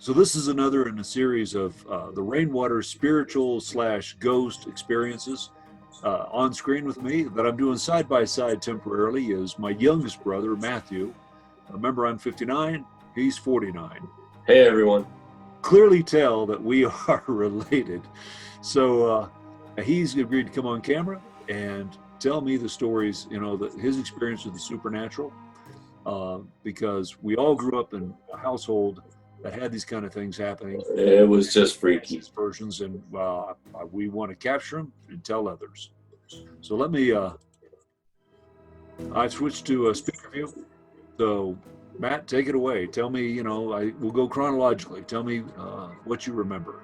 So this is another in a series of the Rainwater spiritual slash ghost experiences. On screen with me that I'm doing side by side temporarily is my youngest brother, Matthew. Remember, I'm 59, he's 49. Hey everyone. Clearly tell that we are related. So he's agreed to come on camera and tell me the stories, his experience with the supernatural, because we all grew up in a household that had these kind of things happening. It was just freaky. Versions, and we want to capture them and tell others. So let me, I switched to a speaker view. So Matt, take it away. Tell me, we'll go chronologically. Tell me what you remember.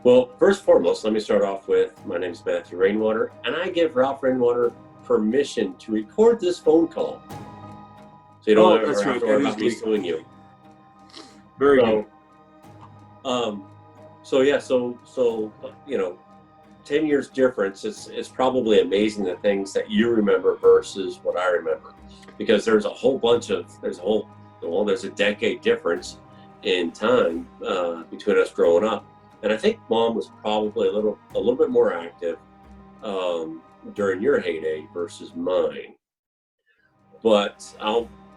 Well, first and foremost, let me start off with, my name is Matthew Rainwater, and I give Ralph Rainwater permission to record this phone call. So you don't ever have to worry about me suing you. Very good. So 10 years difference, it's probably amazing the things that you remember versus what I remember. Because there's a decade difference in time between us growing up. And I think Mom was probably a little bit more active during your heyday versus mine. But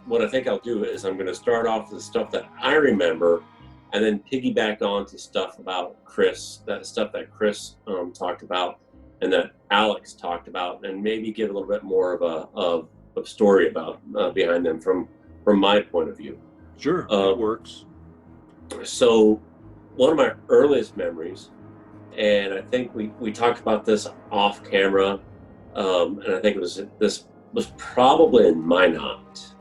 what I think I'll do is I'm going to start off with the stuff that I remember, and then piggyback on to stuff about Chris, that stuff that Chris talked about, and that Alex talked about, and maybe give a little bit more of a story about behind them from my point of view. Sure, it works. So one of my earliest memories, and I think we talked about this off camera, and I think this was probably in Minot,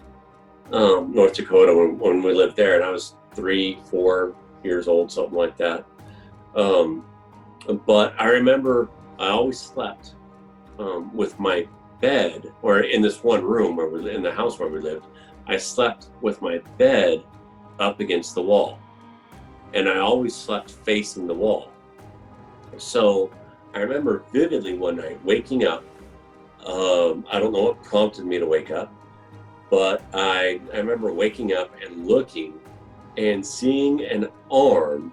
North Dakota, when we lived there, and I was 3-4 years old, something like that. But I remember I always slept with my bed, or in this one room in the house where we lived, I slept with my bed up against the wall, and I always slept facing the wall. So I remember vividly one night waking up. I don't know what prompted me to wake up, but I remember waking up and looking and seeing an arm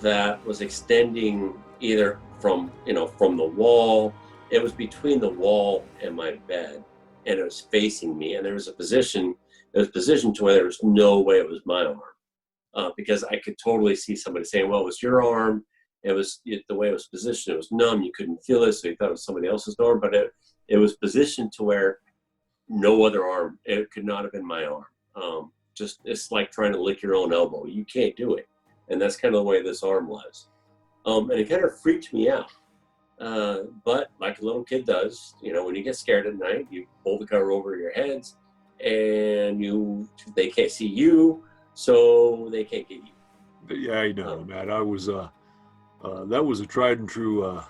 that was extending either from the wall. It was between the wall and my bed, and it was facing me, and it was positioned to where there was no way it was my arm, because I could totally see somebody saying, well, it was your arm. The way it was positioned, it was numb, you couldn't feel it, so you thought it was somebody else's arm, but it was positioned to where no other arm, it could not have been my arm. It's like trying to lick your own elbow. You can't do it. And that's kind of the way this arm was. And it kind of freaked me out. But like a little kid does, when you get scared at night, you pull the cover over your heads, and they can't see you, so they can't get you. Yeah, I know, Matt. I was that was a tried and true.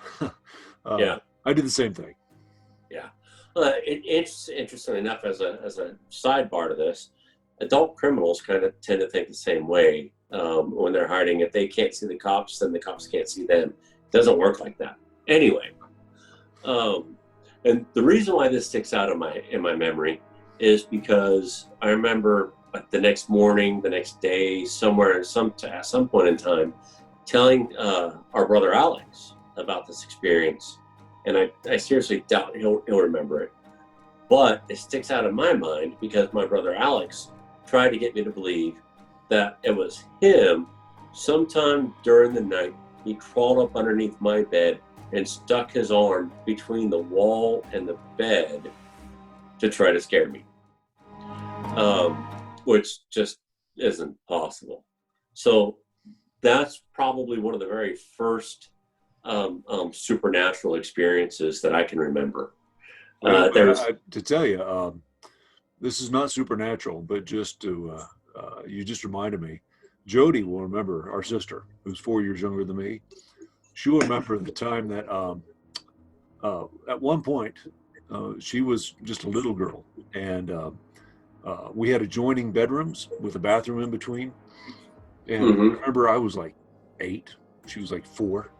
Yeah, I did the same thing. Yeah, it's interesting enough, as a sidebar to this, adult criminals kind of tend to think the same way. When they're hiding, if they can't see the cops, then the cops can't see them. It doesn't work like that. Anyway, and the reason why this sticks out in my memory is because I remember the next morning, the next day, somewhere at some point in time, telling our brother Alex about this experience, and I seriously doubt he'll remember it, but it sticks out in my mind because my brother Alex tried to get me to believe that it was him. Sometime during the night, he crawled up underneath my bed and stuck his arm between the wall and the bed to try to scare me, which just isn't possible. So that's probably one of the very first supernatural experiences that I can remember. To tell you, this is not supernatural, but just to you just reminded me. Jody will remember, our sister, who's 4 years younger than me. She'll remember the time that at one point she was just a little girl, and we had adjoining bedrooms with a bathroom in between. And I remember I was like 8, she was like 4,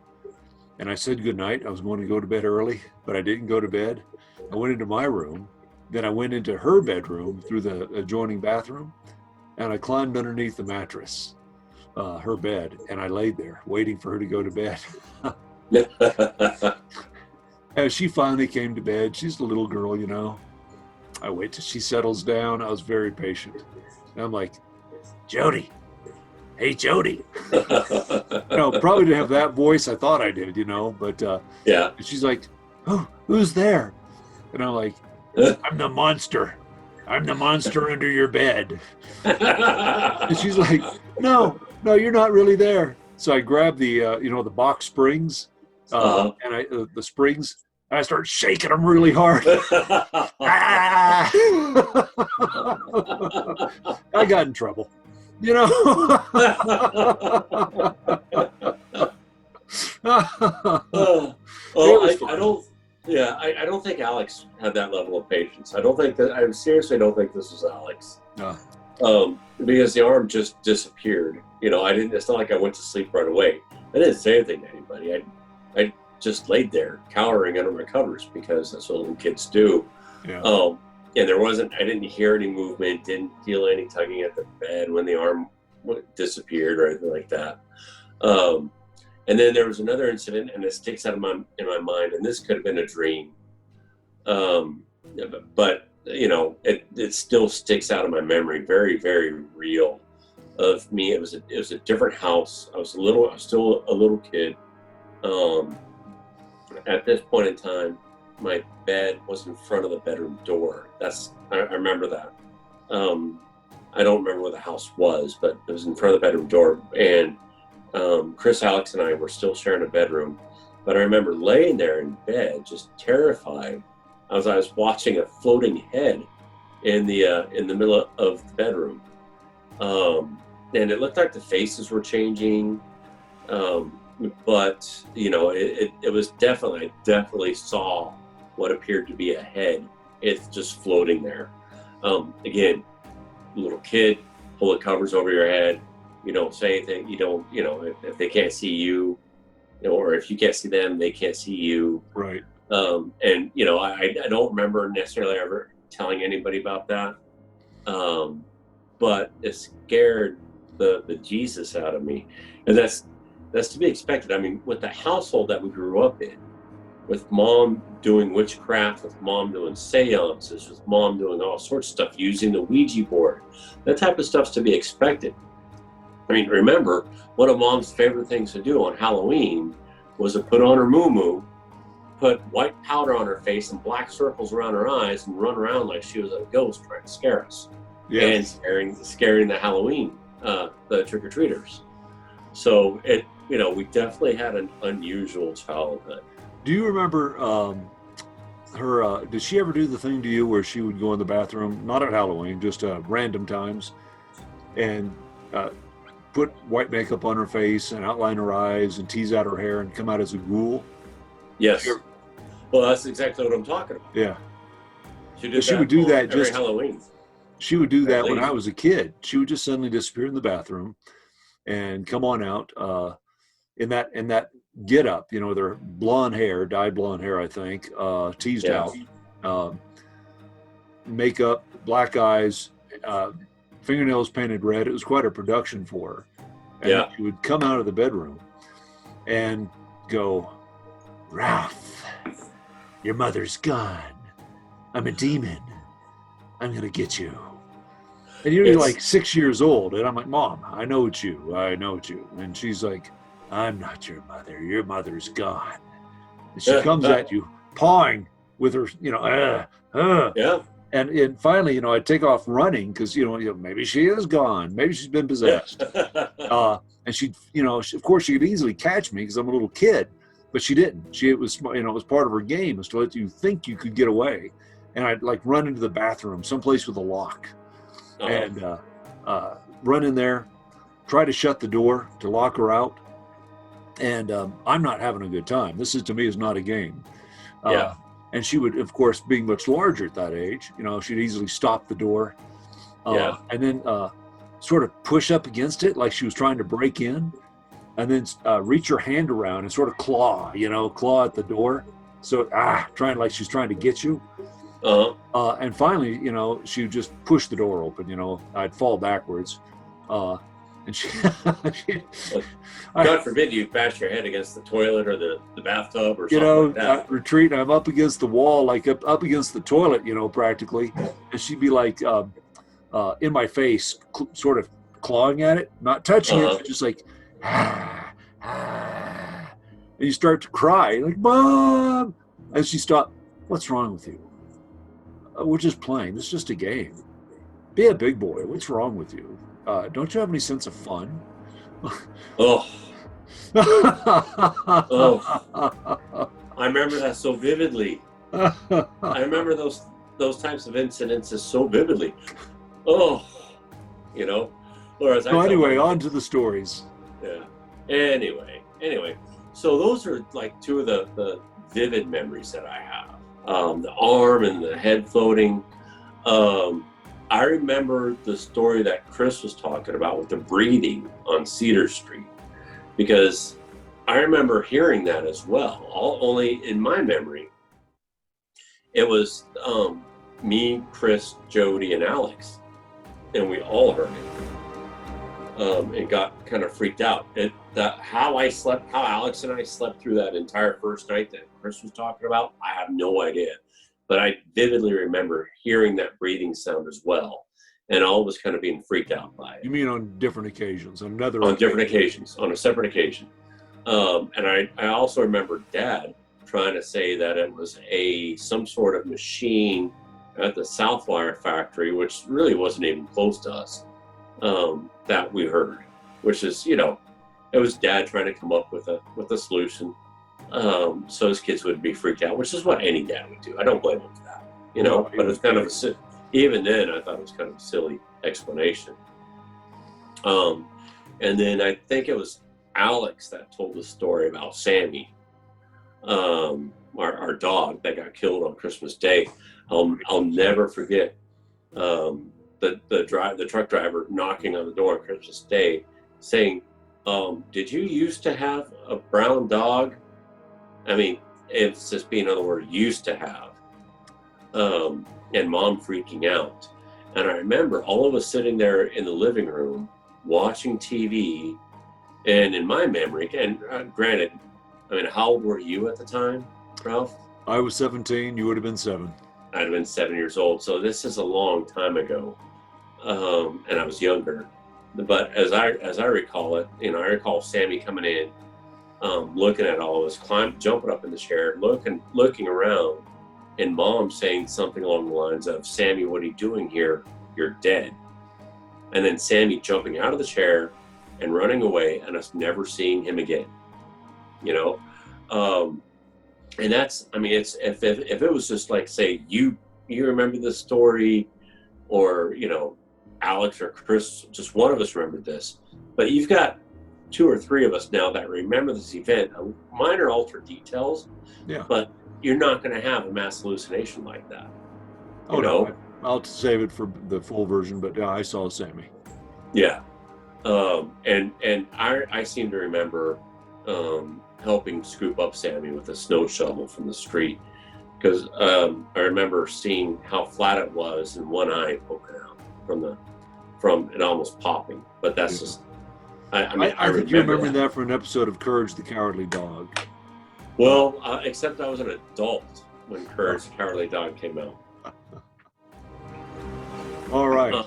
and I said goodnight. I was going to go to bed early, but I didn't go to bed. I went into my room, then I went into her bedroom through the adjoining bathroom, and I climbed underneath the mattress. her bed, and I laid there waiting for her to go to bed. And she finally came to bed. She's a little girl, you know. I wait till she settles down. I was very patient. And I'm like, Jody, hey, Jody. Probably didn't have that voice. I thought I did, but Yeah. she's like, oh, who's there? And I'm like, I'm the monster. I'm the monster under your bed. And she's like, no, you're not really there. So I grabbed the, the box springs, and the springs, and I start shaking them really hard. Ah! I got in trouble, I don't think Alex had that level of patience. I seriously don't think this was Alex. Because the arm just disappeared. It's not like I went to sleep right away. I didn't say anything to anybody. I just laid there cowering under my covers because that's what little kids do. Yeah. And I didn't hear any movement, didn't feel any tugging at the bed when the arm disappeared or anything like that. And then there was another incident, and it sticks out in my mind, and this could have been a dream. But it still sticks out in my memory, very, very real of me. It was a different house. I was still a little kid. At this point in time, my bed was in front of the bedroom door. I remember that. I don't remember where the house was, but it was in front of the bedroom door. And Chris, Alex, and I were still sharing a bedroom. But I remember laying there in bed, just terrified, as I was watching a floating head in the middle of the bedroom. And it looked like the faces were changing. But it was I definitely saw what appeared to be a head. It's just floating there. Again, little kid, pull the covers over your head. You don't say anything. You don't, if they can't see you, or if you can't see them, they can't see you. Right. And I don't remember necessarily ever telling anybody about that. But it scared the Jesus out of me, and that's to be expected. I mean, with the household that we grew up in, with mom doing witchcraft, with mom doing seances, with mom doing all sorts of stuff, using the Ouija board, that type of stuff's to be expected. I mean, remember, one of mom's favorite things to do on Halloween was to put on her muumuu, put white powder on her face and black circles around her eyes, and run around like she was a ghost trying to scare us. Yes. And scaring the Halloween, the trick-or-treaters. So we definitely had an unusual childhood. Do you remember her? Did she ever do the thing to you where she would go in the bathroom, not at Halloween, just random times, and put white makeup on her face and outline her eyes and tease out her hair and come out as a ghoul? Yes. Well, that's exactly what I'm talking about. Yeah. She would do that just Halloween. She would do that when I was a kid. She would just suddenly disappear in the bathroom and come on out in that get up, with her blonde hair, dyed blonde hair, I think, teased out, makeup, black eyes, fingernails painted red. It was quite a production for her. And she would come out of the bedroom and go, Ralph, your mother's gone. I'm a demon. I'm going to get you. And you're like 6 years old. And I'm like, Mom, I know it's you. And she's like, I'm not your mother. Your mother's gone. And she comes at you, pawing with her, And finally, I take off running because, maybe she is gone. Maybe she's been possessed. And she, of course, she could easily catch me because I'm a little kid, but she didn't. It was part of her game was to let you think you could get away. And I'd like run into the bathroom, someplace with a lock, and run in there, try to shut the door to lock her out. And I'm not having a good time. This to me is not a game. And she would, of course, being much larger at that age, she'd easily stop the door. And then sort of push up against it like she was trying to break in, and then reach her hand around and sort of claw at the door. So trying like she's trying to get you. And finally, she would just push the door open. I'd fall backwards, And she, God forbid you bash your head against the toilet or the bathtub or you something know, like that. retreating. I'm up against the wall, like up against the toilet, you know, practically. And she'd be like in my face, sort of clawing at it, not touching it, but just like, and you start to cry, like, Mom! And she stopped. What's wrong with you? We're just playing. It's just a game. Be a big boy. What's wrong with you? Don't you have any sense of fun? Oh, oh, I remember that so vividly. I remember those types of incidences so vividly. Oh, you know. Whereas So anyway, on to the stories. Yeah. Anyway. So those are like two of the vivid memories that I have. The arm and the head floating. I remember the story that Chris was talking about with the breathing on Cedar Street, because I remember hearing that as well. Only in my memory, it was me, Chris, Jody, and Alex, and we all heard it, and got kind of freaked out. How Alex and I slept through that entire first night that Chris was talking about, I have no idea. But I vividly remember hearing that breathing sound as well, and all of us kind of being freaked out by it. You mean on different occasions? On a separate occasion. And I also remember Dad trying to say that it was some sort of machine at the Southwire factory, which really wasn't even close to us, that we heard, which is, you know, it was Dad trying to come up with a solution. So his kids would be freaked out, which is what any dad would do. I don't blame him for that, you know. No, but it's kind of even then I thought it was kind of a silly explanation. And then I think it was Alex that told the story about Sammie, our dog that got killed on Christmas Day. I'll never forget the truck driver knocking on the door on Christmas Day, saying, "Did you used to have a brown dog?" I mean, it's just being another word, used to have. And Mom freaking out. And I remember all of us sitting there in the living room watching TV. And in my memory, and granted, I mean, how old were you at the time, Ralph? I was 17. You would have been 7. I'd have been 7 years old. So this is a long time ago. And I was younger. But as I recall it, you know, I recall Sammie coming in, looking at all of us, jumping up in the chair, looking around, and Mom saying something along the lines of, "Sammie, what are you doing here? You're dead." And then Sammie jumping out of the chair and running away, and us never seeing him again. You know, and that's, I mean, it's if it was just like, say, you remember this story, or, you know, Alex or Chris, just one of us remembered this, but you've got 2 or 3 of us now that remember this event, minor altered details, yeah, but you're not going to have a mass hallucination like that. Oh no, I'll save it for the full version, but yeah, I saw Sammie. Yeah, and I seem to remember helping scoop up Sammie with a snow shovel from the street, because I remember seeing how flat it was and one eye poking out from it almost popping. But that's just. I think you remember that from an episode of Courage the Cowardly Dog. Well, except I was an adult when Courage the Cowardly Dog came out. All right.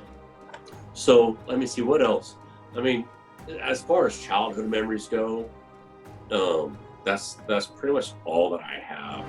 So let me see, what else? I mean, as far as childhood memories go, that's pretty much all that I have.